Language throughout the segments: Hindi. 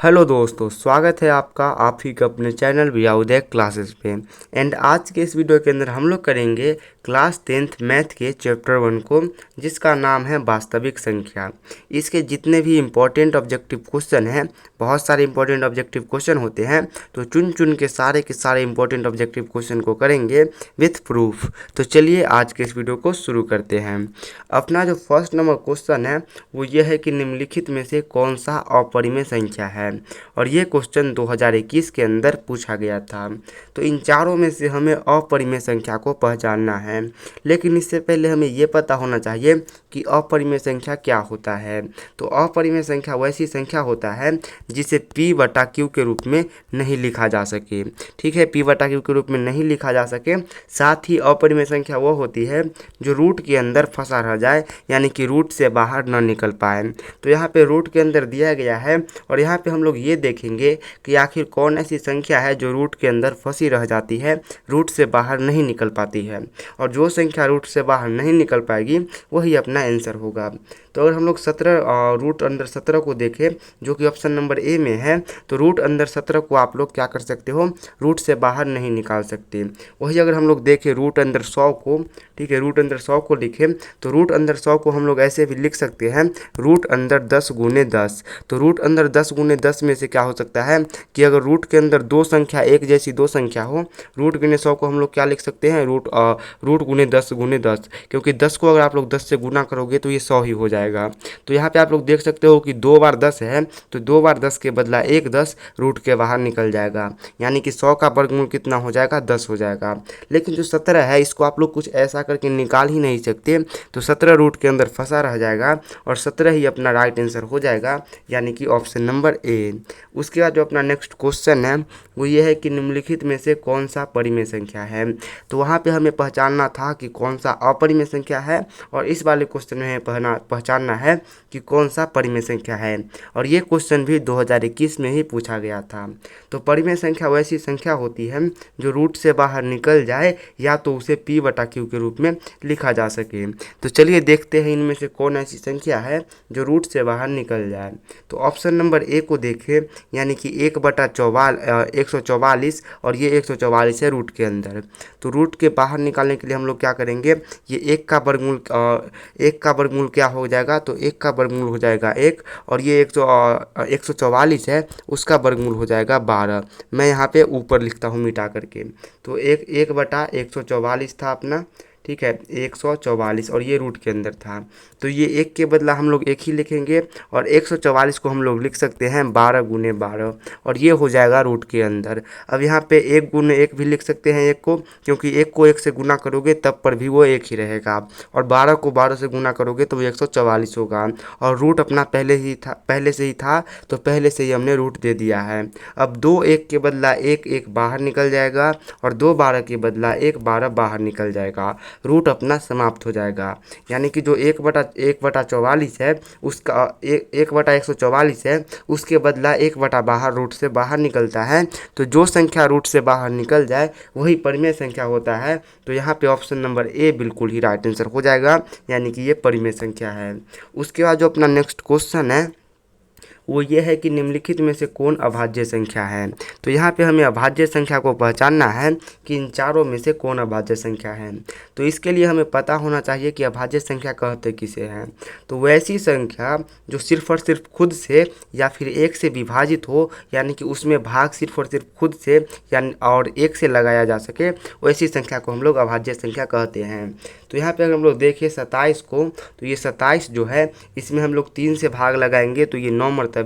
हेलो दोस्तों, स्वागत है आपका आप ही के अपने चैनल भैया उदय क्लासेस पे। एंड आज के इस वीडियो के अंदर हम लोग करेंगे क्लास 10th मैथ के चैप्टर 1 को, जिसका नाम है वास्तविक संख्या। इसके जितने भी इम्पोर्टेंट ऑब्जेक्टिव क्वेश्चन हैं, बहुत सारे इम्पोर्टेंट ऑब्जेक्टिव क्वेश्चन होते हैं, तो चुन चुन के सारे इम्पोर्टेंट ऑब्जेक्टिव क्वेश्चन को करेंगे विथ प्रूफ। तो चलिए आज के इस वीडियो को शुरू करते हैं। अपना जो फर्स्ट नंबर क्वेश्चन है वो ये है कि निम्नलिखित में से कौन सा अपरिमेय संख्या है, और ये क्वेश्चन 2021 के अंदर पूछा गया था। तो इन चारों में से हमें अपरिमेय संख्या को पहचानना है, लेकिन इससे पहले हमें ये पता होना चाहिए कि अपरिमेय संख्या क्या होता है। तो अपरिमेय संख्या वैसी संख्या होता है जिसे p/q के रूप में नहीं लिखा जा सके। ठीक है, p/q के रूप में नहीं लिखा जा सके। साथ ही अपरिमेय संख्या वो होती है जो रूट के अंदर फंसा रह जाए, यानी कि रूट से बाहर न निकल पाए। तो यहाँ पे रूट के अंदर दिया गया है, और यहाँ पे हम लोग ये देखेंगे कि आखिर कौन ऐसी संख्या है जो रूट के अंदर फंसी रह जाती है, रूट से बाहर नहीं निकल पाती है। और जो संख्या रूट से बाहर नहीं निकल पाएगी वही अपना आंसर होगा। तो अगर हम लोग 17 रूट अंदर 17 को देखें, जो कि ऑप्शन नंबर ए में है, तो रूट अंदर 17 को आप लोग क्या कर सकते हो, रूट से बाहर नहीं निकाल सकते। वही अगर हम लोग देखें रूट अंदर 100 को, ठीक है, रूट अंदर 100 को लिखें, तो रूट अंदर 100 को हम लोग ऐसे भी लिख सकते हैं रूट अंदर 10 गुने 10। तो रूट अंदर 10 गुने 10 में से क्या हो सकता है कि अगर रूट के अंदर दो संख्या एक जैसी दो संख्या हो, रूट गुने 100 को हम लोग क्या लिख सकते हैं, रूट गुने 10 गुने 10, क्योंकि 10 को अगर आप लोग 10 से गुना करोगे तो ये 100 ही हो जाएगा। तो यहाँ पे आप लोग देख सकते हो कि 2 बार 10 है, तो 2 बार 10 के बदला एक 10 रूट के बाहर निकल जाएगा, यानी कि 100 का वर्गमूल कितना हो जाएगा, 10 हो जाएगा। लेकिन जो 17 है इसको आप लोग कुछ ऐसा करके निकाल ही नहीं सकते, तो 17 रूट के अंदर फंसा रह जाएगा, और 17 ही अपना राइट आंसर हो जाएगा, यानी कि ऑप्शन नंबर ए। उसके बाद जो अपना नेक्स्ट क्वेश्चन है वो ये है कि निम्नलिखित में से कौन सा परिमेय संख्या है। तो वहाँ पे हमें पहचानना था कि कौन सा अपरिमेय संख्या है, और इस वाले क्वेश्चन में पहचानना है कि कौन सा परिमेय संख्या है। और ये क्वेश्चन भी 2021 में ही पूछा गया था। तो परिमेय संख्या वैसी संख्या होती है जो रूट से बाहर निकल जाए, या तो उसे p/q के रूप में लिखा जा सके। तो चलिए देखते हैं इनमें से कौन ऐसी संख्या है जो रूट से बाहर निकल जाए। तो ऑप्शन नंबर ए को देखें, यानी कि 1/144, और ये 144 है रूट के अंदर। तो रूट के बाहर निकालने के लिए हम लोग क्या करेंगे, ये एक का वर्गमूल क्या हो जाएगा, तो एक का वर्गमूल हो जाएगा 1, और ये 144 है, उसका वर्गमूल हो जाएगा 12। मैं यहाँ पे ऊपर लिखता हूँ मिटा करके। तो 1/144 था अपना, ठीक है, 144, और ये रूट के अंदर था। तो ये एक के बदला हम लोग एक ही लिखेंगे, और 144 को हम लोग लिख सकते हैं 12 गुने 12, और ये हो जाएगा रूट के अंदर। अब यहाँ पे 1 गुने 1 भी लिख सकते हैं एक को, क्योंकि 1 को 1 से गुना करोगे तब पर भी वो 1 ही रहेगा, और 12 को 12 से गुना करोगे तो वो 144 होगा। और रूट अपना पहले से ही था, तो पहले से ही हमने रूट दे दिया है। अब 2 1 के बदला 1 1 बाहर निकल जाएगा, और 2 12 के बदला 1 12 बाहर निकल जाएगा, रूट अपना समाप्त हो जाएगा। यानी कि जो 1/144 है उसका 1/144 है, उसके बदला 1 बाहर रूट से बाहर निकलता है। तो जो संख्या रूट से बाहर निकल जाए वही परिमेय संख्या होता है। तो यहाँ पे ऑप्शन नंबर ए बिल्कुल ही राइट आंसर हो जाएगा, यानी कि ये परिमेय संख्या है। उसके बाद जो अपना नेक्स्ट क्वेश्चन है वो ये है कि निम्नलिखित में से कौन अभाज्य संख्या है। तो यहाँ पे हमें अभाज्य संख्या को पहचानना है कि इन चारों में से कौन अभाज्य संख्या है। तो इसके लिए हमें पता होना चाहिए कि अभाज्य संख्या कहते किसे हैं। तो वैसी संख्या जो सिर्फ और सिर्फ खुद से या फिर एक से विभाजित हो, यानी कि उसमें भाग सिर्फ और सिर्फ खुद से यानी और एक से लगाया जा सके, वैसी संख्या को हम लोग अभाज्य संख्या कहते हैं। तो यहाँ पे अगर हम लोग देखें 27 को, तो ये 27 जो है इसमें हम लोग 3 से भाग लगाएंगे तो ये 9 मरतबे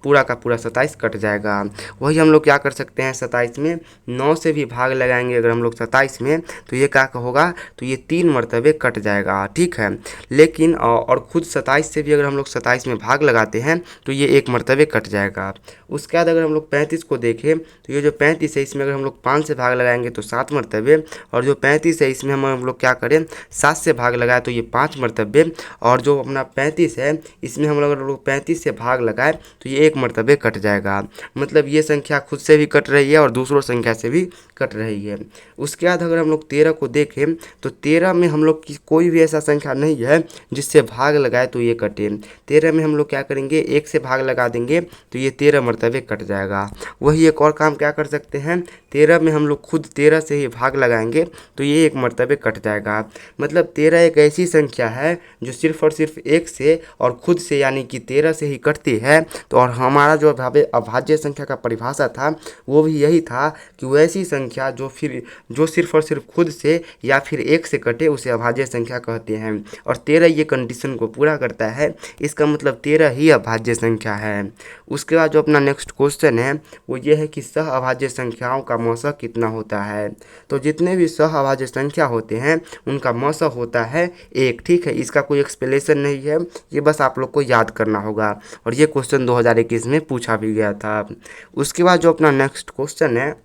पूरा का पूरा 27 कट जाएगा। वही हम लोग क्या कर सकते हैं, 27 में 9 से भी भाग लगाएंगे अगर हम लोग 27 में, तो ये क्या होगा, तो ये 3 मरतबे कट जाएगा, ठीक है। लेकिन और खुद 27 से भी अगर हम लोग 27 में भाग लगाते हैं तो ये 1 मरतबे कट जाएगा। उसके बाद अगर हम लोग 35 को देखें, तो ये जो 35 है इसमें अगर हम लोग 5 से भाग लगाएंगे तो 7 मरतबे, और जो 35 है इसमें हम लोग क्या करें, 7 से भाग लगाए तो ये 5 मरतबे, और जो अपना 35 है इसमें हम लोग 35 से भाग लगाए तो ये एक मरतबे कट जाएगा। मतलब ये संख्या खुद से भी कट रही है और दूसरों संख्या से भी कट रही है। उसके बाद अगर हम लोग 13 को देखें तो 13 में हम लोग की कोई भी ऐसा संख्या नहीं है जिससे भाग लगाए तो ये कटे। 13 में हम लोग क्या करेंगे, 1 से भाग लगा देंगे तो ये 13 मरतबे कट जाएगा। वही एक और काम क्या कर सकते हैं, 13 में हम लोग खुद 13 से ही भाग लगाएंगे तो ये एक मरतबे कट जाएगा। मतलब 13 एक ऐसी संख्या है जो सिर्फ और सिर्फ 1 से और खुद से यानी कि 13 से ही कटती है। तो और हमारा जो अभाज्य संख्या का परिभाषा था वो भी यही था कि वो ऐसी संख्या जो सिर्फ और सिर्फ खुद से या फिर 1 से कटे उसे अभाज्य संख्या कहते हैं। और 13 ये कंडीशन को पूरा करता है, इसका मतलब 13 ही अभाज्य संख्या है। उसके बाद जो अपना नेक्स्ट क्वेश्चन है वो ये है कि सह अभाज्य संख्याओं का मौसा कितना होता है। तो जितने भी सह अभाज्य संख्या होते हैं उनका मौसा होता है 1। ठीक है, इसका कोई एक्सप्लेनेशन नहीं है, ये बस आप लोग को याद करना होगा और ये क्वेश्चन 2021 में पूछा भी गया था। उसके बाद जो अपना नेक्स्ट क्वेश्चन है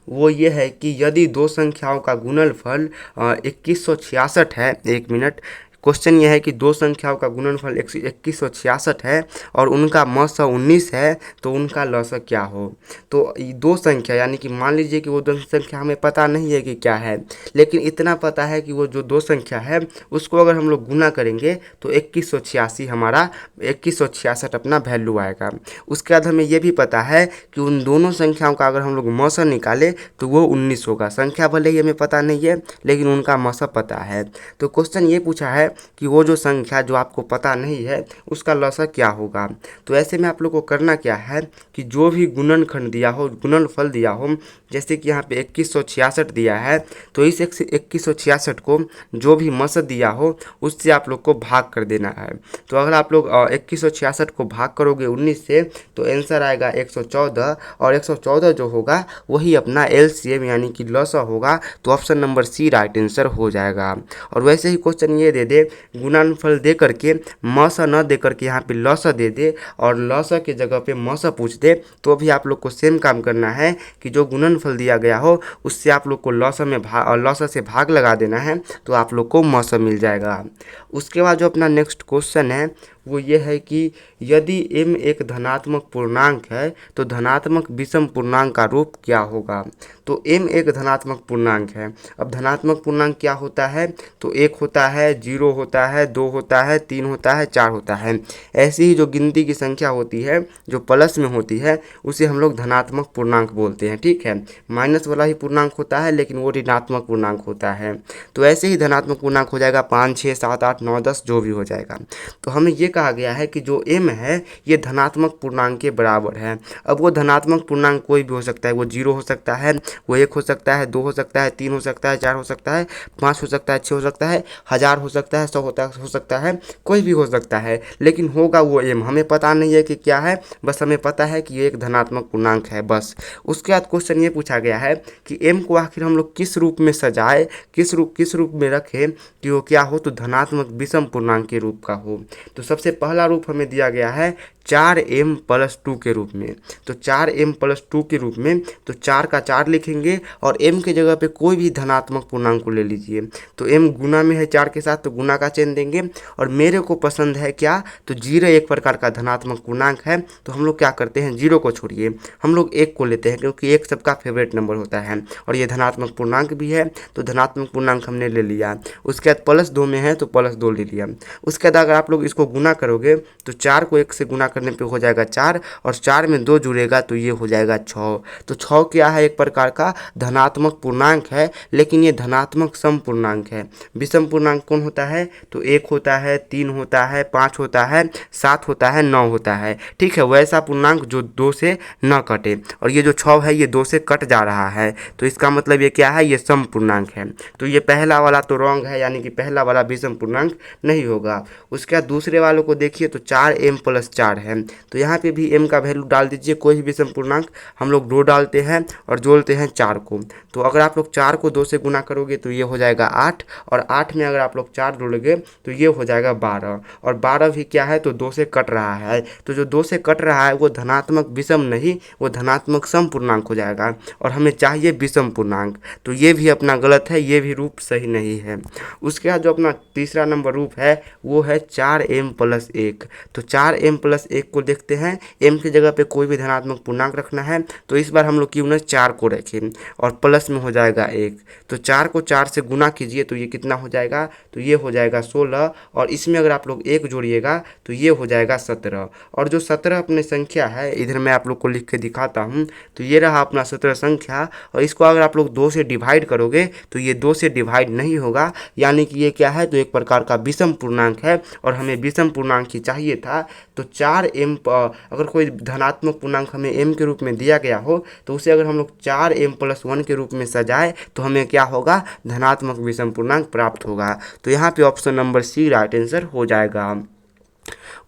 वो ये है कि यदि दो संख्याओं का गुणनफल 2166 है, 1 मिनट, क्वेश्चन यह है कि दो संख्याओं का गुणनफल 2166 है और उनका मौसा 19 है तो उनका लौसा क्या हो। तो दो संख्या यानी कि मान लीजिए कि वो दो संख्या हमें पता नहीं है कि क्या है, लेकिन इतना पता है कि वो जो दो संख्या है उसको अगर हम लोग गुना करेंगे तो 2186 हमारा 2166 अपना वैल्यू आएगा। उसके बाद हमें ये भी पता है कि उन दोनों संख्याओं का अगर हम लोग मौसा निकाले तो वो 19 होगा। संख्या भले ही हमें पता नहीं है लेकिन उनका मौसा पता है। तो क्वेश्चन ये पूछा है कि वो जो संख्या जो आपको पता नहीं है उसका लौसा क्या होगा। तो ऐसे में आप लोग को करना क्या है कि जो भी गुणनखंड दिया हो, गुणनफल दिया हो, जैसे कि यहाँ पे 2166 दिया है तो इस 2166 को जो भी मौसा दिया हो उससे आप लोग को भाग कर देना है। तो अगर आप लोग 2166 को भाग करोगे 19 से तो आंसर आएगा 114 और 114 जो होगा वही अपना LCM यानी कि लौसा होगा। तो option number C right answer हो जाएगा। और वैसे ही क्वेश्चन ये दे दे गुणनफल दे करके मौसा न दे करके यहाँ पे लौसा दे दे और लौसा के जगह पे मौसा पूछ दे तो भी आप लोग को सेम काम करना है कि जो गुणनफल दिया गया हो उससे आप लोग को लौसा से भाग लगा देना है तो आप लोग को मौसा मिल जाएगा। उसके बाद जो अपना नेक्स्ट क्वेश्चन है वो ये है कि यदि m एक धनात्मक पूर्णांक है तो धनात्मक विषम पूर्णांक का रूप क्या होगा। तो m एक धनात्मक पूर्णांक है। अब धनात्मक पूर्णांक क्या होता है, तो 1 होता है, 0 होता है, 2 होता है, 3 होता है, 4 होता है। ऐसी ही जो गिनती की संख्या होती है जो प्लस में होती है उसे हम लोग धनात्मक पूर्णांक बोलते हैं। ठीक है, माइनस वाला ही पूर्णांक होता है लेकिन वो ऋणात्मक पूर्णांक होता है। तो ऐसे ही धनात्मक पूर्णांक हो जाएगा 5, 6, 7, 8, 9, 10 जो भी हो जाएगा। तो हमें ये कहा गया है कि जो m है ये धनात्मक पूर्णांक के बराबर है। अब वो धनात्मक पूर्णांक कोई भी हो सकता है, वो 0 हो सकता है, वो 1 हो सकता है, 2 हो सकता है, 3 हो सकता है, 4 हो सकता है, 5 हो सकता है, 6 हो सकता है, 1000 हो सकता है, 100 हो सकता है, कोई भी हो सकता है, लेकिन होगा वो m। हमें पता नहीं है कि क्या है, बस हमें पता है कि ये एक धनात्मक पूर्णांक है बस। उसके बाद क्वेश्चन ये पूछा गया है कि m को आखिर हम लोग किस रूप में सजाए, किस रूप में रखें कि वो क्या हो, तो धनात्मक विषम पूर्णांक के रूप का हो। तो सबसे पहला रूप हमें दिया गया है 4m+2 के रूप में। तो 4m+2 के रूप में तो 4 का 4 लिखेंगे और m के जगह पे कोई भी धनात्मक पूर्णांक को ले लीजिए। तो m गुना में है 4 के साथ तो गुना का चिन्ह देंगे और मेरे को पसंद है क्या, तो 0 एक प्रकार का धनात्मक पूर्णांक है। तो हम लोग क्या करते हैं, 0 को छोड़िए हम लोग 1 को लेते हैं क्योंकि 1 सबका फेवरेट नंबर होता है और ये धनात्मक पूर्णांक भी है तो धनात्मक पूर्णांक हमने ले लिया। उसके बाद +2 में है तो +2 ले लिया। उसके बाद अगर आप लोग इसको गुना करोगे तो 4 को 1 से गुना करने पे हो जाएगा 4 और 4 में 2 जुड़ेगा तो ये हो जाएगा 6। तो 6 क्या है, एक प्रकार का धनात्मक पूर्णांक है लेकिन ये धनात्मक सम पूर्णांक है। विषम पूर्णांक कौन होता है, तो 1 होता है, 3 होता है, 5 होता है, 7 होता है, 9 होता है। ठीक है, वैसा पूर्णांक जो 2 से न कटे और ये जो 6 है ये 2 से कट जा रहा है तो इसका मतलब ये क्या है, ये सम पूर्णांक है। तो ये पहला वाला तो रॉन्ग है यानी कि पहला वाला विषम पूर्णांक नहीं होगा। उसके बाद दूसरे वालों को देखिए तो 4m+4 है तो यहाँ पे भी m का वैल्यू डाल दीजिए, कोई भी विषम पूर्णांक हम लोग 2 डालते हैं और जोड़ते हैं 4 को। तो अगर आप लोग 4 को 2 से गुना करोगे तो ये हो जाएगा 8 और 8 में अगर आप लोग 4 जोड़ोगे तो ये हो जाएगा 12 और 12 भी क्या है, तो 2 से कट रहा है। तो जो 2 से कट रहा है वो धनात्मक विषम नहीं, वो धनात्मक सम पूर्णांक हो जाएगा और हमें चाहिए विषम पूर्णांक। तो ये भी अपना गलत है, ये भी रूप सही नहीं है। उसके बाद जो अपना तीसरा नंबर रूप है वो है 4m+1। तो 4m+1 1 को देखते हैं, m की जगह पे कोई भी धनात्मक पूर्णांक रखना है, तो इस बार हम लोग क्यों ना 4 को रखें और प्लस में हो जाएगा 1। तो 4 को 4 से गुना कीजिए तो ये कितना हो जाएगा, तो ये हो जाएगा 16, और इसमें अगर आप लोग 1 जोड़िएगा तो ये हो जाएगा 17। और जो 17 अपने संख्या है, इधर मैं आप लोग को लिख के दिखाता हूँ, तो ये रहा अपना 17 संख्या, और इसको अगर आप लोग 2 से डिवाइड करोगे तो ये 2 से डिवाइड नहीं होगा, यानी कि ये क्या है, तो एक प्रकार का विषम पूर्णांक है और हमें विषम पूर्णांक ही चाहिए था। तो 4m अगर कोई धनात्मक पूर्णांक हमें m के रूप में दिया गया हो तो उसे अगर हम लोग 4m+1 के रूप में सजाए तो हमें क्या होगा, धनात्मक विषम पूर्णांक प्राप्त होगा। तो यहाँ पे option number C right answer हो जाएगा।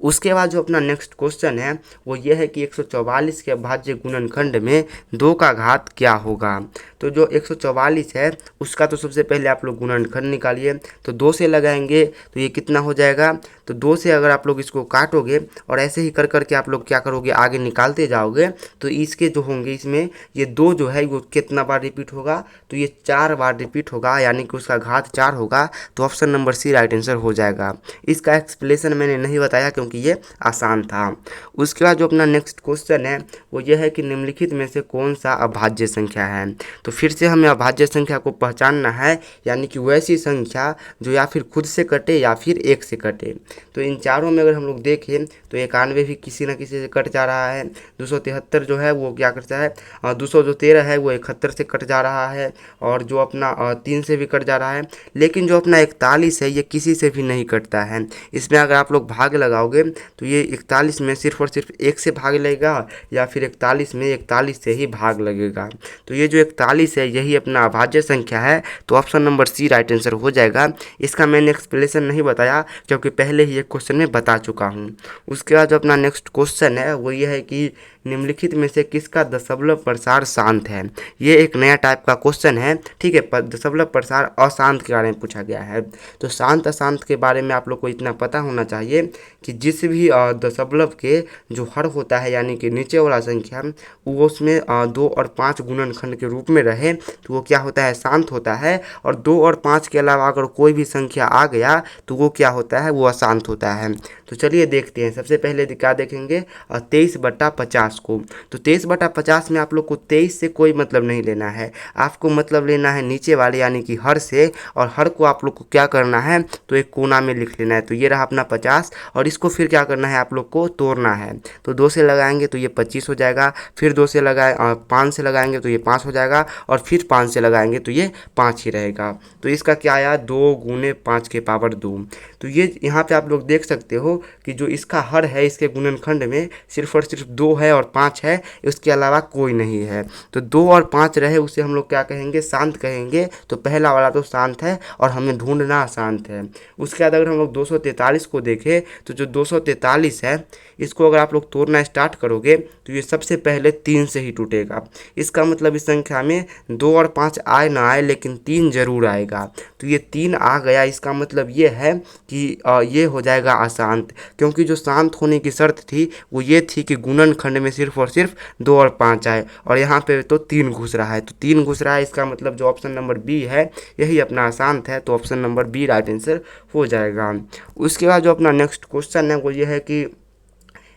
उसके बाद जो अपना नेक्स्ट क्वेश्चन है वो ये है कि 144 के अभाज्य गुणनखंड में 2 का घात क्या होगा। तो जो 144 है उसका तो सबसे पहले आप लोग गुणनखंड निकालिए, तो 2 से लगाएंगे तो ये कितना हो जाएगा, तो 2 से अगर आप लोग इसको काटोगे और ऐसे ही कर करके आप लोग क्या करोगे, आगे निकालते जाओगे, तो इसके जो होंगे इसमें ये 2 जो है वो कितना बार रिपीट होगा, तो ये 4 बार रिपीट होगा, यानी कि उसका घात 4 होगा। तो option number C right answer हो जाएगा। इसका एक्सप्लेनेशन मैंने नहीं बताया क्योंकि ये आसान था। उसके बाद जो अपना नेक्स्ट क्वेश्चन है वो ये है कि निम्नलिखित में से कौन सा अभाज्य संख्या है। तो फिर से हमें अभाज्य संख्या को पहचानना है, यानी कि वैसी संख्या जो या फिर खुद से कटे या फिर 1 से कटे। तो इन चारों में अगर हम लोग देखें तो 91 भी किसी न किसी से कट जा रहा है, 273 जो है वो क्या करता है, 213 है वो 71 से कट जा रहा है, और जो अपना 3 से भी कट जा रहा है। लेकिन जो अपना 41 है ये किसी से भी नहीं कटता है। इसमें अगर आप लोग भाग लगाओगे तो ये 41 में सिर्फ और सिर्फ 1 से भाग लगेगा या फिर 41 में 41 से ही भाग लगेगा। तो ये जो 41 है यही अपना अभाज्य संख्या है। तो option number C right answer हो जाएगा। इसका मैंने एक्सप्लेनेशन नहीं बताया क्योंकि पहले ही एक क्वेश्चन में बता चुका हूँ। उसके बाद जो अपना नेक्स्ट क्वेश्चन है वो ये है कि निम्नलिखित में से किसका दशमलव प्रसार शांत है। ये एक नया टाइप का क्वेश्चन है, ठीक है। दशमलव प्रसार अशांत के बारे में पूछा गया है। तो शांत अशांत के बारे में आप लोग को इतना पता होना चाहिए कि जिस भी दशमलव के जो हर होता है यानी कि नीचे वाला संख्या वो उसमें 2 और 5 गुणनखंड के रूप में रहे तो वो क्या होता है, शांत होता है। और 2 और 5 के अलावा अगर कोई भी संख्या आ गया तो वो क्या होता है, वो अशांत होता है। तो चलिए देखते हैं। सबसे पहले क्या देखेंगे, 23/50 को। तो 23/50 में आप लोग को 23 से कोई मतलब नहीं लेना है, आपको मतलब लेना है नीचे वाले यानी कि हर से। और हर को आप लोग को क्या करना है, तो एक कोना में लिख लेना है। तो ये रहा अपना 50, और इसको फिर क्या करना है, आप लोग को तोड़ना है। तो 2 से लगाएंगे तो ये 25 हो जाएगा, फिर 2 से लगाए 5 से लगाएंगे तो ये 5 हो जाएगा, और फिर 5 से लगाएंगे तो ये 5 ही रहेगा। तो इसका क्या आया, 2 × 5⁻²। तो ये यहाँ पे आप लोग देख सकते हो कि जो इसका हर है इसके गुणनखंड में सिर्फ और सिर्फ 2 है और 5 है, उसके अलावा कोई नहीं है। तो 2 और 5 रहे उसे हम लोग क्या कहेंगे, शांत कहेंगे। तो पहला वाला तो शांत है और हमें ढूंढना शांत है। उसके बाद अगर हम लोग 243 को देखें तो जो 243 है इसको अगर आप लोग तोड़ना स्टार्ट करोगे तो ये सबसे पहले 3 से ही टूटेगा। इसका मतलब इस संख्या में 2 और 5 आए ना आए लेकिन 3 जरूर आएगा। तो ये 3 आ गया, इसका मतलब ये है कि ये हो जाएगा अशांत, क्योंकि जो शांत होने की शर्त थी वो ये थी कि गुणनखंड में सिर्फ और सिर्फ 2 और 5 आए, और यहाँ पे तो 3 घुस रहा है। तो 3 घुस रहा है, इसका मतलब जो ऑप्शन नंबर बी है यही अपना अशांत है। तो option number B right answer हो जाएगा। उसके बाद जो अपना नेक्स्ट क्वेश्चन है वो ये है कि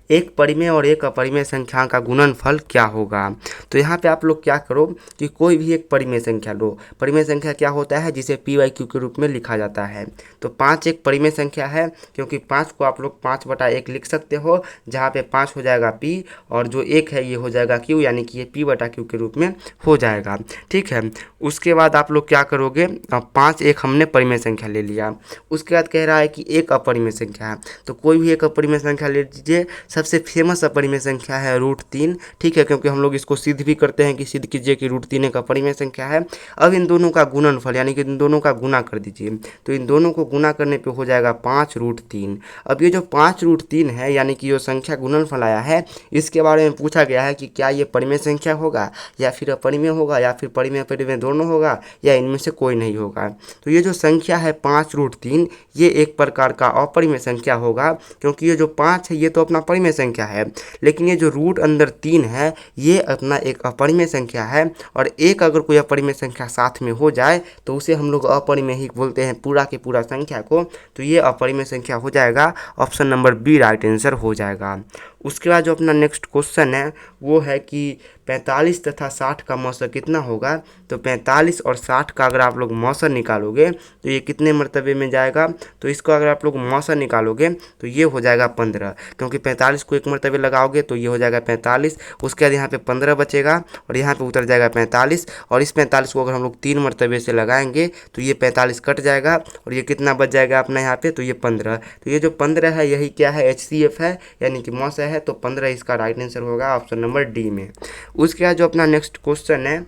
एक परिमेय और एक अपरिमेय संख्या का गुणनफल क्या होगा। तो यहाँ पे आप लोग क्या करो कि कोई भी एक परिमेय संख्या लो। परिमेय संख्या क्या होता है, जिसे p/q के रूप में लिखा जाता है। तो 5 एक परिमेय संख्या है, क्योंकि 5 को आप लोग 5/1 लिख सकते हो, जहाँ पे 5 हो जाएगा p और जो 1 है ये हो जाएगा q, यानी कि ये p/q के रूप में हो जाएगा, ठीक है। उसके बाद आप लोग क्या करोगे, 5 एक हमने परिमेय संख्या ले लिया। उसके बाद कह रहा है कि एक अपरिमेय संख्या है, तो कोई भी एक अपरिमेय संख्या ले लीजिए। सबसे फेमस अपरिमेय संख्या है √3, ठीक है, क्योंकि हम लोग इसको सिद्ध भी करते हैं कि सिद्ध कीजिए कि √3 एक अपरिमेय संख्या है। अब इन दोनों का गुणनफल यानी कि इन दोनों का गुना कर दीजिए। तो इन दोनों को गुना करने पे हो जाएगा 5√3। अब ये जो 5√3 है यानी कि जो संख्या गुणनफल आया है इसके बारे में पूछा गया है कि क्या ये परिमेय संख्या होगा या फिर अपरिमेय होगा या फिर परिमेय अपरिमेय दोनों होगा या इनमें से कोई नहीं होगा। तो ये जो संख्या है 5√3 ये एक प्रकार का अपरिमेय संख्या होगा, क्योंकि ये जो 5 है ये तो अपना परिमेय संख्या है, लेकिन ये जो रूट अंदर 3 है ये अपना एक अपरिमेय संख्या है। और एक अगर कोई अपरिमेय संख्या साथ में हो जाए तो उसे हम लोग अपरिमेय ही बोलते हैं पूरा के पूरा संख्या को। तो ये अपरिमेय संख्या हो जाएगा। Option number B right answer हो जाएगा। उसके बाद जो अपना नेक्स्ट क्वेश्चन है वो है कि 45 तथा 60 का मौसा कितना होगा। तो 45 और 60 का अगर आप लोग मौसा निकालोगे तो ये कितने मरतबे में जाएगा। तो इसको अगर आप लोग मौसा निकालोगे तो ये हो जाएगा 15, क्योंकि 45 को एक मरतबे लगाओगे तो ये हो जाएगा 45। उसके बाद यहाँ पे 15 बचेगा और यहाँ पे उतर जाएगा 45, और इस 45 को अगर हम लोग 3 मरतबे से लगाएंगे तो ये 45 कट जाएगा और ये कितना बच जाएगा अपना यहाँ पे, तो ये 15। तो ये जो 15 है यही क्या है, HCF है, यानी कि मौसा है। तो 15 इसका राइट आंसर होगा ऑप्शन नंबर डी में। उसके बाद जो अपना नेक्स्ट क्वेश्चन है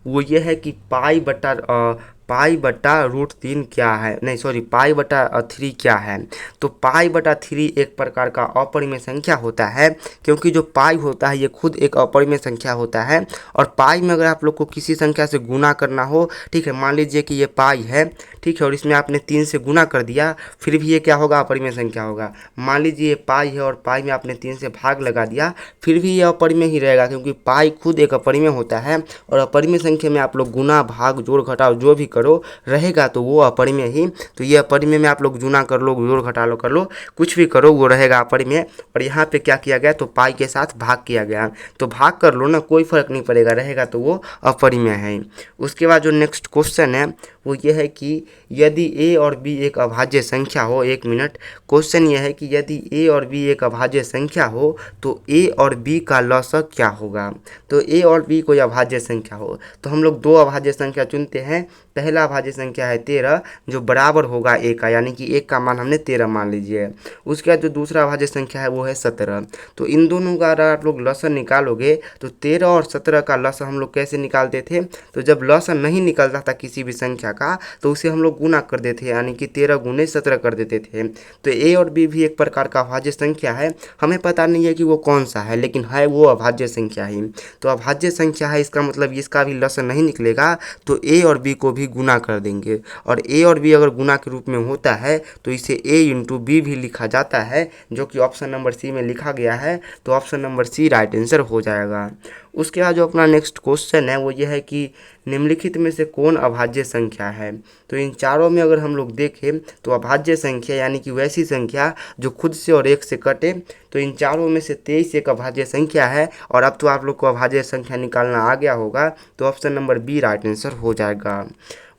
वो ये है कि पाई बटा रूट 3 क्या है, नहीं सॉरी पाई बटा 3 क्या है। तो पाई बटा 3 एक प्रकार का अपरिमेय संख्या होता है, क्योंकि जो पाई होता है ये खुद एक अपरिमेय संख्या होता है। और पाई में अगर आप लोग को किसी संख्या से गुना करना हो, ठीक है, मान लीजिए कि ये पाई है, ठीक है, और इसमें आपने 3 से गुना कर दिया, फिर भी ये क्या होगा, अपरिमेय संख्या होगा। मान लीजिए ये पाई है और पाई में आपने 3 से भाग लगा दिया, फिर भी ये अपरिमेय ही रहेगा, क्योंकि पाई खुद एक अपरिमेय होता है। और अपरिमेय संख्या में आप लोग गुना भाग जोड़ घटाव जो भी करो रहेगा तो वो अपरिमेय ही। तो ये अपरिमेय में आप लोग गुना कर लो, जोड़ घटा लो, कर लो, कुछ भी करो, वो रहेगा अपरिमेय। और यहाँ पे क्या किया गया, तो पाई के साथ भाग किया गया, तो भाग कर लो ना, कोई फर्क नहीं पड़ेगा, रहेगा तो वो अपरिमेय है। उसके बाद जो नेक्स्ट क्वेश्चन है वो ये है कि यदि a और b एक अभाज्य संख्या हो, एक मिनट, क्वेश्चन ये है कि यदि a और b एक अभाज्य संख्या हो तो a और b का लॉसक क्या होगा। तो a और b कोई अभाज्य संख्या हो तो हम लोग दो अभाज्य संख्या चुनते हैं। पहला अभाज्य संख्या है 13 जो बराबर होगा a का, यानी कि 1 का मान हमने 13 मान लीजिए। उसके बाद जो दूसरा अभाज्य संख्या है वो है 17। तो इन दोनों का अगर आप लोग लॉसक निकालोगे तो 13 और 17 का लॉसक हम लोग कैसे निकालते थे, तो जब लॉसक नहीं निकलता था किसी भी संख्या का तो उसे हम लोग गुना कर देते, यानी कि 13 गुने 17 कर देते थे। तो a और b भी एक प्रकार का अभाज्य संख्या है, हमें पता नहीं है कि वो कौन सा है, लेकिन है वो अभाज्य संख्या ही। तो अभाज्य संख्या है, इसका मतलब इसका भी लॉसक नहीं निकलेगा, तो a और b को भी गुना कर देंगे। और a और b अगर गुना के रूप में होता है तो इसे a इंटू b भी लिखा जाता है, जो कि ऑप्शन नंबर सी में लिखा गया है। तो option number C right answer हो जाएगा। उसके बाद जो अपना नेक्स्ट क्वेश्चन है वो ये है कि निम्नलिखित में से कौन अभाज्य संख्या है। तो इन चारों में अगर हम लोग देखें तो अभाज्य संख्या यानी कि वैसी संख्या जो खुद से और एक से कटे, तो इन चारों में से 23 एक अभाज्य संख्या है। और अब तो आप लोग को अभाज्य संख्या निकालना आ गया होगा, तो option number B right answer हो जाएगा।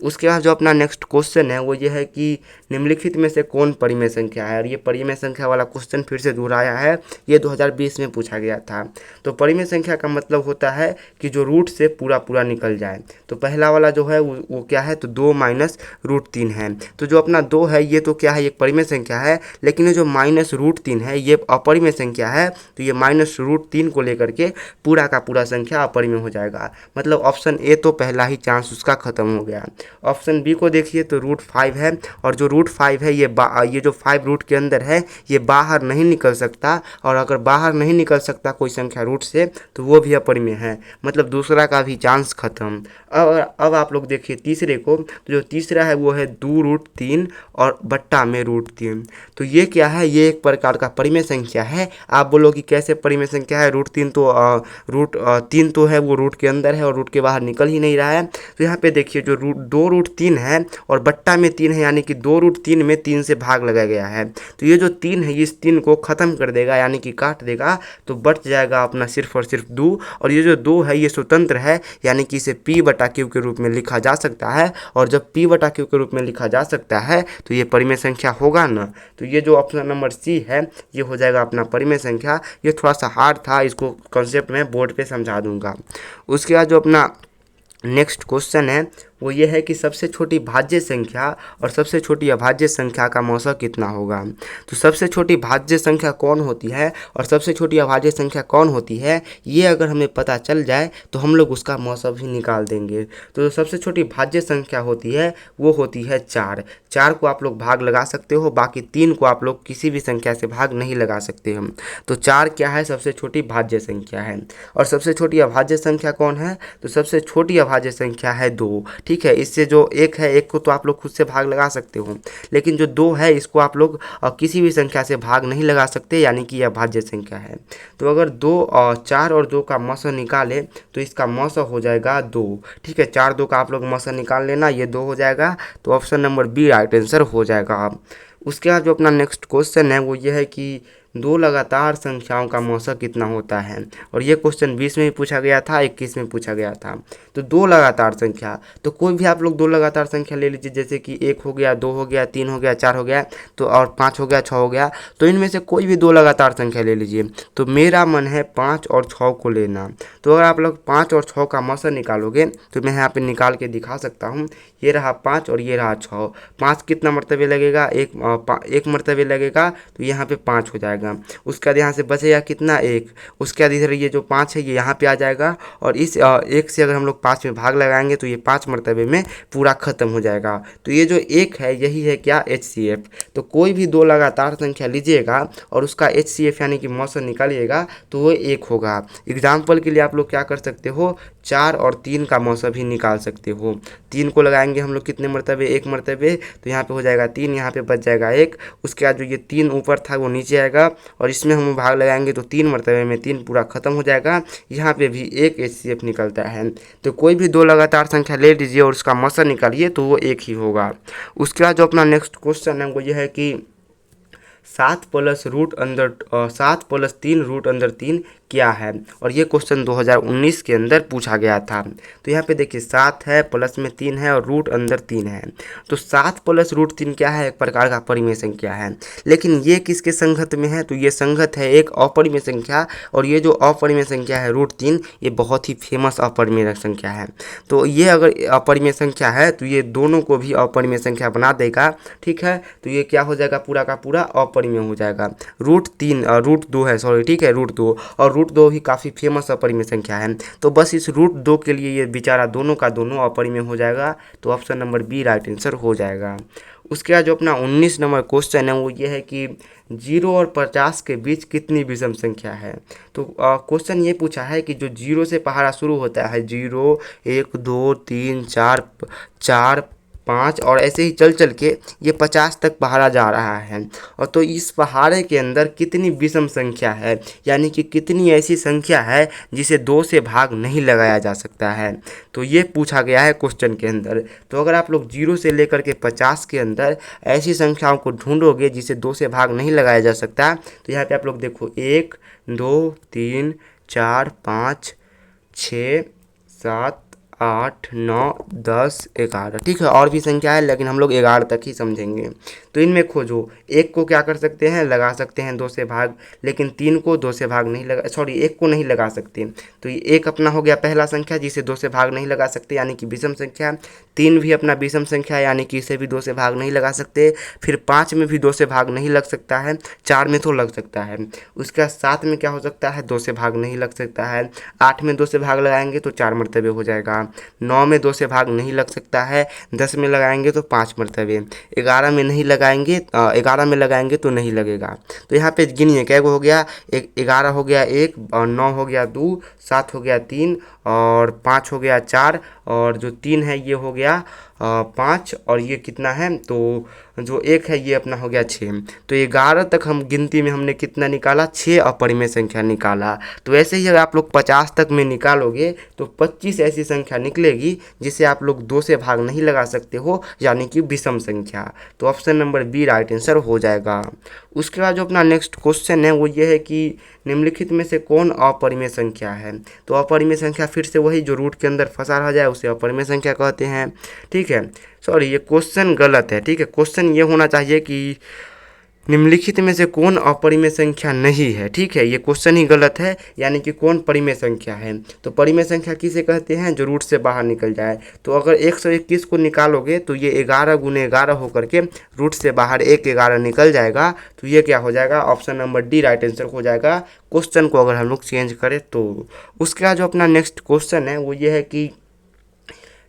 उसके बाद जो अपना नेक्स्ट क्वेश्चन है वो ये है कि निम्नलिखित में से कौन परिमेय संख्या है। और ये परिमेय संख्या वाला क्वेश्चन फिर से दोहराया है, ये 2020 में पूछा गया था। तो परिमेय संख्या का मतलब होता है कि जो रूट से पूरा पूरा निकल जाए। तो पहला वाला जो है वो क्या है, तो 2 माइनस रूट 3 है। तो जो अपना 2 है ये तो क्या है, एक परिमेय संख्या है, लेकिन ये जो माइनस रूट 3 है ये अपरिमेय संख्या है। तो ये माइनस रूट 3 को लेकर के पूरा का पूरा संख्या अपरिमेय हो जाएगा। मतलब ऑप्शन ए तो पहला ही चांस उसका खत्म हो गया। ऑप्शन बी को देखिए तो रूट 5 है, और जो रूट 5 है ये जो 5 रूट के अंदर है ये बाहर नहीं निकल सकता, और अगर बाहर नहीं निकल सकता कोई संख्या रूट से तो वो भी अपरिमेय है, मतलब दूसरा का भी चांस खत्म। अब आप लोग देखिए तीसरे को, तो जो तीसरा है वो है 2 रूट 3 और बट्टा में रूट 3। तो ये क्या है, ये एक प्रकार का परिमेय संख्या है। आप बोलो कि कैसे परिमेय संख्या है, रूट 3 तो है वो रूट के अंदर है और रूट के बाहर निकल ही नहीं रहा है। तो यहाँ पे देखिए जो 2 रूट 3 है और बट्टा में 3 है, यानी कि 2 रूट 3 में 3 से भाग लगाया गया है। तो ये जो 3 है इस 3 को ख़त्म कर देगा, यानी कि काट देगा, तो बच जाएगा अपना सिर्फ और सिर्फ 2। और ये जो 2 है ये स्वतंत्र है, यानी कि इसे p बटा q के रूप में लिखा जा सकता है। और जब p बटा q के रूप में लिखा जा सकता है तो ये परिमेय संख्या होगा ना। तो ये जो ऑप्शन नंबर सी है ये हो जाएगा अपना परिमेय संख्या। ये थोड़ा सा हार्ड था, इसको कॉन्सेप्ट में बोर्ड पे समझा दूंगा। उसके बाद जो अपना नेक्स्ट क्वेश्चन है वो ये है कि सबसे छोटी भाज्य संख्या और सबसे छोटी अभाज्य संख्या का मौसक कितना होगा। तो सबसे छोटी भाज्य संख्या कौन होती है और सबसे छोटी अभाज्य संख्या कौन होती है, ये अगर हमें पता चल जाए तो हम लोग उसका मौसक भी निकाल देंगे। तो जो सबसे छोटी भाज्य संख्या होती है वो होती है 4 को आप लोग भाग लगा सकते हो, बाकी 3 को आप लोग किसी भी संख्या से भाग नहीं लगा सकते हम। तो 4 क्या है, सबसे छोटी भाज्य संख्या है। और सबसे छोटी अभाज्य संख्या कौन है, तो सबसे छोटी अभाज्य संख्या है 2। ठीक है, इससे जो 1 है 1 को तो आप लोग खुद से भाग लगा सकते हो, लेकिन जो 2 है इसको आप लोग किसी भी संख्या से भाग नहीं लगा सकते, यानी कि यह भाज्य संख्या है। तो अगर 4 और 2 का मौसा निकाले तो इसका मौसा हो जाएगा 2। ठीक है, 4 2 का आप लोग मौसा निकाल लेना, ये 2 हो जाएगा। तो option number B right answer हो जाएगा। उसके बाद जो अपना नेक्स्ट क्वेश्चन है वो ये है कि दो लगातार संख्याओं का मौसा कितना होता है। और ये क्वेश्चन 20 में भी पूछा गया था, 21 में पूछा गया था। तो दो लगातार संख्या, तो कोई भी आप लोग दो लगातार संख्या ले लीजिए, जैसे कि 1 हो गया, 2 हो गया, 3 हो गया, 4 हो गया, तो और 5 हो गया, 6 हो गया। तो इनमें से कोई भी दो लगातार संख्या ले लीजिए। तो मेरा मन है 5 और 6 को लेना। तो अगर आप लोग 5 और 6 का मौसा निकालोगे तो मैं यहाँ पे निकाल के दिखा सकता हूँ। ये रहा 5 और ये रहा 6। 5 कितना मरतबे लगेगा, एक मरतबे लगेगा, तो यहाँ पे 5 हो जाएगा। उसके बाद यहाँ से बचेगा कितना, 1। उसके बाद इधर ये जो 5 है ये यहाँ पे आ जाएगा, और इस 1 से अगर हम लोग 5 में भाग लगाएंगे तो ये 5 मरतबे में पूरा ख़त्म हो जाएगा। तो ये जो 1 है यही है क्या, HCF। तो कोई भी दो लगातार संख्या लीजिएगा और उसका HCF यानी कि मौसा निकालिएगा तो वो 1 होगा। एग्जाम्पल के लिए आप लोग क्या कर सकते हो, 4 और 3 का मौसा भी निकाल सकते हो। 3 को लगाएंगे हम लोग कितने मरतबे, 1 मरतबे, तो यहाँ पे हो जाएगा 3, यहाँ पे बच जाएगा 1। उसके बाद जो ये 3 ऊपर था वो नीचे आएगा, और इसमें हम भाग लगाएंगे तो 3 मरतबे में 3 पूरा खत्म हो जाएगा। यहाँ पे भी 1 HCF निकलता है। तो कोई भी दो लगातार संख्या ले लीजिए और उसका मौसा निकालिए तो वो 1 ही होगा। उसके बाद जो अपना नेक्स्ट क्वेश्चन है वो ये है कि 7 + 3 रूट अंदर 3 क्या है। और ये क्वेश्चन 2019 के अंदर पूछा गया था। तो यहाँ पे देखिए 7 है, प्लस में 3 है और रूट अंदर 3 है। तो 7 + √3 क्या है, एक प्रकार का परिमेय संख्या है। लेकिन ये किसके संगत में है, तो ये संगत है एक अपरिमेय संख्या। और ये जो अपरिमेय संख्या है √3, ये बहुत ही फेमस अपरिमेय संख्या है। तो ये अगर अपरिमेय संख्या है तो ये दोनों को भी अपरिमेय संख्या बना देगा। ठीक है, तो ये क्या हो जाएगा, पूरा का पूरा अपरिमेय हो जाएगा। √2 है, सॉरी, ठीक है, √2। और √2 भी काफ़ी फेमस अपरिमेय संख्या है। तो बस इस √2 के लिए ये बेचारा दोनों का दोनों अपरिमेय हो जाएगा। तो option number B right answer हो जाएगा। उसके बाद जो अपना 19 नंबर क्वेश्चन है वो ये है कि 0 और 50 के बीच कितनी विषम संख्या है। तो क्वेश्चन ये पूछा है कि जो 0 से पहाड़ा शुरू होता है, 0, 1, 2, 3, 4, 5 और ऐसे ही चल चल के ये 50 तक पहाड़ा जा रहा है। और तो इस पहाड़े के अंदर कितनी विषम संख्या है, यानी कि कितनी ऐसी संख्या है जिसे 2 से भाग नहीं लगाया जा सकता है। तो ये पूछा गया है क्वेश्चन के अंदर। तो अगर आप लोग 0 से लेकर के 50 के अंदर ऐसी संख्याओं को ढूंढोगे जिसे 2 से भाग नहीं लगाया जा सकता, तो यहाँ पे आप लोग देखो 1, 2, 3, 4, 5, 6, 7, 8, 9, 10, 11। ठीक है, और भी संख्या है लेकिन हम लोग 11 तक ही समझेंगे। तो इनमें खोजो, 1 को क्या कर सकते हैं, लगा सकते हैं 2 से भाग, लेकिन 3 को 2 से भाग नहीं लगा, सॉरी 1 को नहीं लगा सकते। तो ये 1 अपना हो गया पहला संख्या जिसे 2 से भाग नहीं लगा सकते, यानी कि विषम संख्या। 3 भी अपना विषम संख्या, यानी कि इसे भी 2 से भाग नहीं लगा सकते। फिर 5 में भी 2 से भाग नहीं लग सकता है, 4 में तो लग सकता है। उसका 7 में क्या हो सकता है, 2 से भाग नहीं लग सकता है। 8 में 2 से भाग लगाएंगे तो 4 मरतबे हो जाएगा। 9 में 2 से भाग नहीं लग सकता है, 10 में लगाएंगे तो 5 मरतबे। 11 में नहीं लगाएंगे, 11 में लगाएंगे तो नहीं लगेगा। तो यहाँ पे गिनिए क्या हो गया, 11 हो गया 1, और 9 हो गया 2, 7 हो गया 3, और 5 हो गया 4, और जो 3 है ये हो गया 5, और ये कितना है, तो जो 1 है ये अपना हो गया 6। तो 11 तक हम गिनती में हमने कितना निकाला, 6 अपरिमेय संख्या निकाला। तो ऐसे ही अगर आप लोग 50 तक में निकालोगे तो 25 ऐसी संख्या निकलेगी जिसे आप लोग 2 से भाग नहीं लगा सकते हो, यानी कि विषम संख्या। तो option number B right answer हो जाएगा। उसके बाद जो अपना नेक्स्ट क्वेश्चन है वो ये है कि निम्नलिखित में से कौन अपरिमेय संख्या है। तो अपरिमेय संख्या फिर से वही जो रूट के अंदर फंसा रह जाए उसे अपरिमेय संख्या कहते हैं। ठीक है, सॉरी ये क्वेश्चन गलत है। ठीक है, क्वेश्चन ये होना चाहिए कि निम्नलिखित में से कौन अपरिमेय संख्या नहीं है। ठीक है, ये क्वेश्चन ही गलत है, यानी कि कौन परिमेय संख्या है। तो परिमेय संख्या किसे कहते हैं, जो रूट से बाहर निकल जाए। तो अगर 121 को निकालोगे तो ये 11 × 11 होकर के रूट से बाहर 11 निकल जाएगा। तो ये क्या हो जाएगा, option number D right answer हो जाएगा, क्वेश्चन को अगर हम लोग चेंज करें तो। उसके बाद जो अपना नेक्स्ट क्वेश्चन है वो ये है कि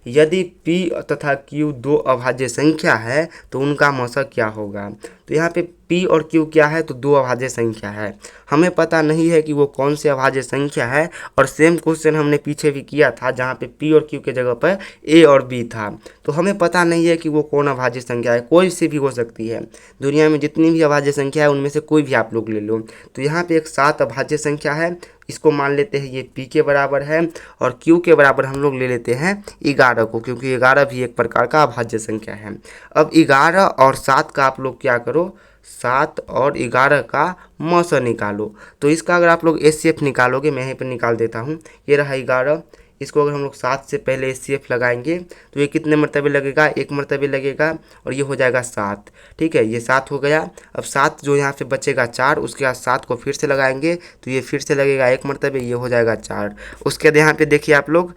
यदि P तथा Q 2 अभाज्य संख्या है तो उनका मौसा क्या होगा। तो यहाँ पे P और Q क्या है, तो 2 अभाज्य संख्या है। हमें पता नहीं है कि वो कौन से अभाज्य संख्या है, और सेम क्वेश्चन हमने पीछे भी किया था जहाँ पे P और Q के जगह पर A और B था। तो हमें पता नहीं है कि वो कौन अभाज्य संख्या है, कोई सी भी हो सकती है। दुनिया में जितनी भी अभाज्य संख्या है उनमें से कोई भी आप लोग ले लो। तो यहाँ पे एक 7 अभाज्य संख्या है, इसको मान लेते हैं ये P के बराबर है, और Q के बराबर हम लोग ले लेते हैं 11 को, क्योंकि 11 भी एक प्रकार का अभाज्य संख्या है। अब 11 और 7 का आप लोग क्या करो, 7 और 11 का म से निकालो। तो इसका अगर आप लोग HCF निकालोगे, मैं यहीं पर निकाल देता हूँ। ये रहा 11, इसको अगर हम लोग 7 से पहले HCF लगाएंगे तो ये कितने मरतबे लगेगा, 1 मरतबे लगेगा, और ये हो जाएगा 7। ठीक है, ये 7 हो गया। अब 7 जो यहाँ से बचेगा 4, उसके बाद 7 को फिर से लगाएंगे तो ये फिर से लगेगा 1 मरतबे, ये हो जाएगा 4। उसके बाद यहाँ पे देखिए आप लोग,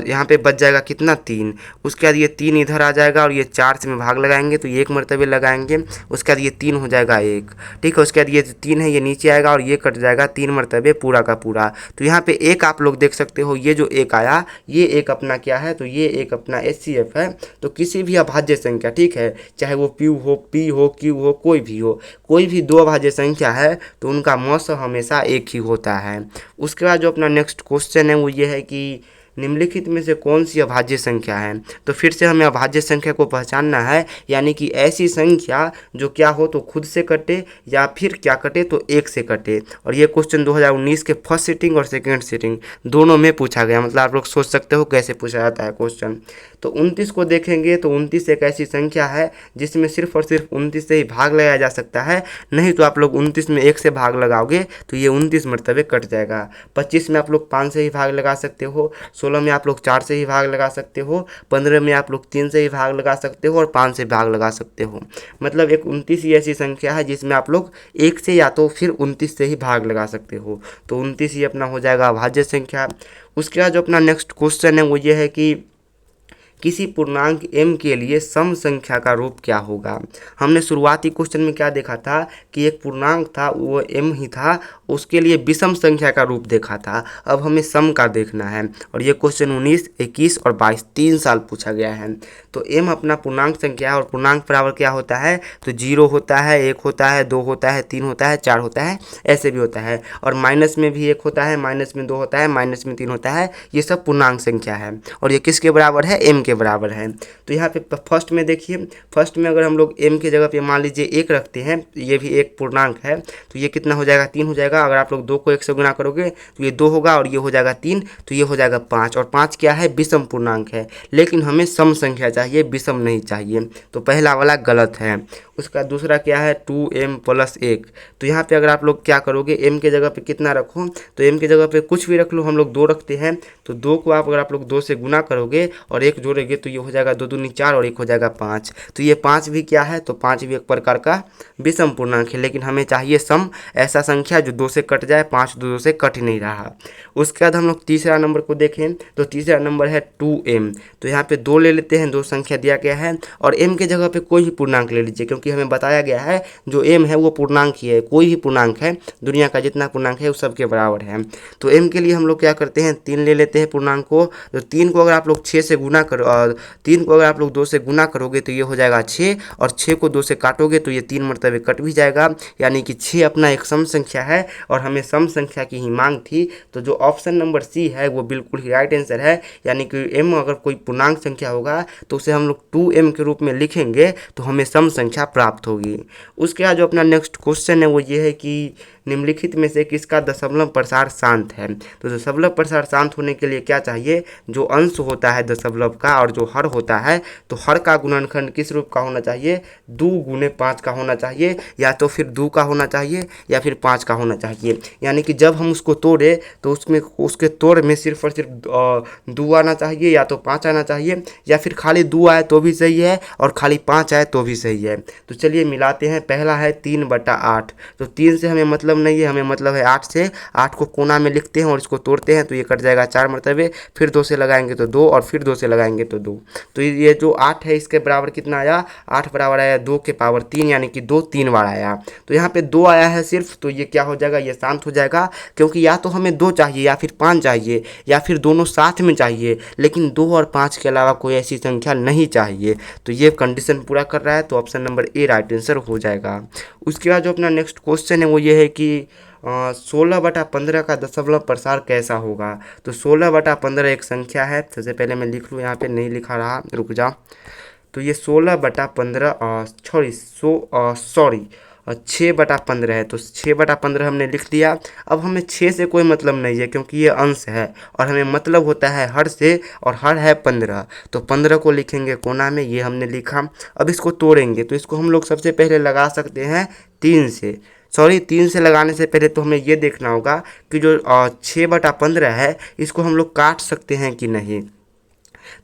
यहाँ पे बच जाएगा कितना, 3। उसके बाद ये 3 इधर आ जाएगा और ये 4 से में भाग लगाएंगे तो ये 1 मरतबे लगाएंगे। उसके बाद ये 3 हो जाएगा 1। ठीक है, उसके बाद ये 3 है ये नीचे आएगा और ये कट जाएगा 3 मरतबे पूरा का पूरा। तो यहाँ पे एक आप लोग देख सकते हो, ये जो एक आया, ये एक अपना क्या है, तो ये एक अपना HCF है। तो किसी भी अभाज्य संख्या, ठीक है, चाहे वो P हो, Q हो, कोई भी दो अभाज्य संख्या है तो उनका मौसा हमेशा एक ही होता है। उसके बाद जो अपना नेक्स्ट क्वेश्चन है वो ये है कि निम्नलिखित में से कौन सी अभाज्य संख्या है। तो फिर से हमें अभाज्य संख्या को पहचानना है, यानी कि ऐसी संख्या जो क्या हो तो खुद से कटे या फिर क्या कटे तो एक से कटे। और ये क्वेश्चन 2019 के फर्स्ट सिटिंग और सेकंड सिटिंग दोनों में पूछा गया। मतलब आप लोग सोच सकते हो कैसे पूछा जाता है क्वेश्चन। तो 29 को देखेंगे तो 29 एक ऐसी संख्या है जिसमें सिर्फ और सिर्फ 29 से ही भाग लगाया जा सकता है। नहीं तो आप लोग 29 में 1 से भाग लगाओगे तो ये 29 मरतबे कट जाएगा। 25 में आप लोग 5 से ही भाग लगा सकते हो, 16 में आप लोग 4 से ही भाग लगा सकते हो, 15 में आप लोग 3 से ही भाग लगा सकते हो और 5 से भाग लगा सकते हो। मतलब एक 29 ही ऐसी संख्या है जिसमें आप लोग 1 से या तो फिर 29 से ही भाग लगा सकते हो। तो 29 ही अपना हो जाएगा अभाज्य संख्या। उसके बाद जो अपना नेक्स्ट क्वेश्चन है वो ये है कि किसी पूर्णांक m के लिए सम संख्या का रूप क्या होगा। हमने शुरुआती क्वेश्चन में क्या देखा था कि एक पूर्णांक था वो m ही था, उसके लिए विषम संख्या का रूप देखा था। अब हमें सम का देखना है और ये क्वेश्चन 19, 21 और 22 3 साल पूछा गया है। तो m अपना पूर्णांक संख्या है और पूर्णांक बराबर क्या होता है, तो 0 होता है, 1 होता है, 2 होता है, 3 होता है, 4 होता है, ऐसे भी होता है। और माइनस में भी 1 होता है, माइनस में 2 होता है, माइनस में 3 होता है। ये सब पूर्णांक संख्या है और ये किसके बराबर है, m के बराबर है। तो यहाँ पे फर्स्ट में देखिए, फर्स्ट में अगर हम लोग m के जगह पे मान लीजिए 1 रखते हैं, ये भी एक पूर्णांक है, तो ये कितना हो जाएगा, 3 हो जाएगा। अगर आप लोग 2 को 1 से गुना करोगे तो ये 2 होगा और ये हो जाएगा 3, तो ये हो जाएगा 5। और 5 क्या है, विषम पूर्णांक है, लेकिन हमें सम संख्या चाहिए, विषम नहीं चाहिए। तो पहला वाला गलत है। उसका दूसरा क्या है, 2m + 1। तो यहाँ पे अगर आप लोग क्या करोगे, m के जगह पे कितना रखो, तो m के जगह पे कुछ भी रख लो। हम लोग 2 रखते हैं तो 2 को अगर आप लोग 2 से गुना करोगे और 1 जोड़ेंगे तो ये हो जाएगा 2 दूनी 4 और 1 हो जाएगा 5। तो ये 5 भी क्या है, तो 5 भी एक प्रकार का विषम पूर्णांक है, लेकिन हमें चाहिए सम, ऐसा संख्या जो 2 से कट जाए। 5 2 से कट ही नहीं रहा। उसके बाद हम लोग तीसरा नंबर को देखें तो तीसरा नंबर है 2m। तो यहाँ पे 2 ले लेते हैं, 2 संख्या दिया गया है और m के जगह पे कोई भी पूर्णांक ले लीजिए, क्योंकि हमें बताया गया है जो m है वो पूर्णांक ही है। कोई भी पूर्णांक है, दुनिया का जितना पूर्णांक है वो सबके बराबर है। तो m के लिए हम लोग क्या करते हैं, 3 ले लेते हैं पूर्णांक को। तो 3 को अगर आप लोग 6 से गुना करो, 3 को अगर आप लोग 2 से गुना करोगे तो ये हो जाएगा 6, और 6 को 2 से काटोगे तो ये 3 मरतबे कट भी जाएगा। यानी कि 6 अपना एक सम संख्या है और हमें सम संख्या की ही मांग थी। तो जो ऑप्शन नंबर सी है वो बिल्कुल ही राइट आंसर है। यानी कि m अगर कोई पूर्णांक संख्या होगा तो उसे हम लोग 2m के रूप में लिखेंगे तो हमें सम संख्या प्राप्त होगी। उसके बाद जो अपना नेक्स्ट क्वेश्चन है वो ये है कि निम्नलिखित में से किसका दशमलव प्रसार शांत है। तो दशमलव प्रसार शांत होने के लिए क्या चाहिए, जो अंश होता है दशमलव का और जो हर होता है, तो हर का गुणनखंड किस रूप का होना चाहिए, 2 × 5 का होना चाहिए, या तो फिर 2 का होना चाहिए या फिर 5 का होना चाहिए। यानी कि जब हम उसको तोड़े तो उसमें उसके तोड़ में सिर्फ और सिर्फ 2 आना चाहिए, या तो 5 आना चाहिए, या फिर खाली 2 आए तो भी सही है और खाली 5 आए तो भी सही है। तो चलिए मिलाते हैं। पहला है 3/8। तो 3 से हमें मतलब नहीं है, हमें मतलब है 8 से। 8 को कोना में लिखते हैं और इसको तोड़ते हैं तो ये कट जाएगा 4 मरतबे, फिर 2 से लगाएंगे तो 2 और फिर 2 से लगाएंगे तो 2। तो ये जो 8 है इसके बराबर कितना आया, 8 बराबर आया 2 के पावर 3, यानी कि 2 3 बार आया। तो यहाँ पे 2 आया है सिर्फ, तो ये क्या हो जाएगा, ये शांत हो जाएगा, क्योंकि या तो हमें 2 चाहिए या फिर 5 चाहिए या फिर दोनों साथ में चाहिए, लेकिन 2 और 5 के अलावा कोई ऐसी संख्या नहीं चाहिए। तो ये कंडीशन पूरा कर रहा है, तो option number A right answer हो जाएगा। उसके बाद जो अपना नेक्स्ट क्वेश्चन है वो ये है कि 16/15 का दशमलव प्रसार कैसा होगा। तो 16/15 एक संख्या है। सबसे पहले मैं लिख लूँ, यहाँ पे नहीं लिखा रहा, रुक जा। तो ये 16/15 सॉरी 6/15 है, तो 6/15 हमने लिख दिया। अब हमें 6 से कोई मतलब नहीं है क्योंकि ये अंश है और हमें मतलब होता है हर से, और हर है 15, तो 15 को लिखेंगे कोना में, ये हमने लिखा। अब इसको तोड़ेंगे तो इसको हम लोग सबसे पहले लगा सकते हैं 3 से। सॉरी, 3 से लगाने से पहले तो हमें ये देखना होगा कि जो 6/15 है इसको हम लोग काट सकते हैं कि नहीं।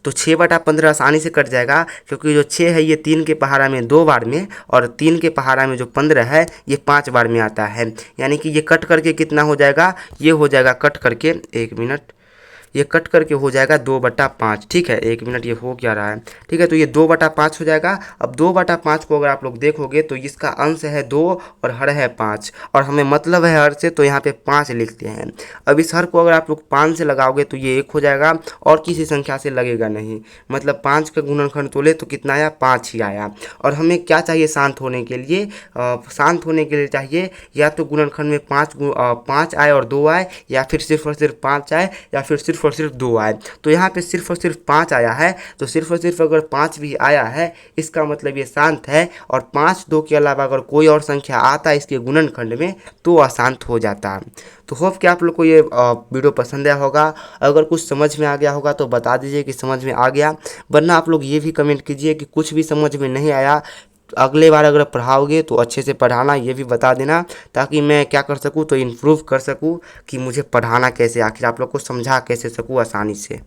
तो 6/15 आसानी से कट जाएगा क्योंकि जो 6 है ये 3 के पहाड़ा में 2 बार में, और 3 के पहाड़ा में जो 15 है ये 5 बार में आता है। यानी कि ये कट करके कितना हो जाएगा, ये हो जाएगा कट करके, 1 मिनट, ये कट करके हो जाएगा 2/5। ठीक है, 1 मिनट, ये हो क्या रहा है। ठीक है, तो ये 2/5 हो जाएगा। अब 2/5 को अगर आप लोग देखोगे तो इसका अंश है 2 और हर है 5, और हमें मतलब है हर से, तो यहाँ पे 5 लिखते हैं। अब इस हर को अगर आप लोग 5 से लगाओगे तो ये 1 हो जाएगा और किसी संख्या से लगेगा नहीं। मतलब 5 का गुणनखंड तोले तो कितना आया, 5 ही आया। और हमें क्या चाहिए शांत होने के लिए, शांत होने के लिए चाहिए या तो गुणनखंड में 5 आए और 2 आए, या फिर सिर्फ और सिर्फ 5 आए, या फिर सिर्फ और सिर्फ 2 आए। तो यहाँ पे सिर्फ और सिर्फ 5 आया है, तो सिर्फ और सिर्फ अगर 5 भी आया है इसका मतलब ये शांत है। और 5, 2 के अलावा अगर कोई और संख्या आता है इसके गुणनखंड में तो अशांत हो जाता है। तो होप कि आप लोग को ये वीडियो पसंद आया होगा। अगर कुछ समझ में आ गया होगा तो बता दीजिए कि समझ में आ गया, वरना आप लोग ये भी कमेंट कीजिए कि कुछ भी समझ में नहीं आया। अगले बार अगर पढ़ाओगे तो अच्छे से पढ़ाना, ये भी बता देना, ताकि मैं क्या कर सकूँ, तो इम्प्रूव कर सकूँ कि मुझे पढ़ाना कैसे, आखिर आप लोग को समझा कैसे सकूँ आसानी से।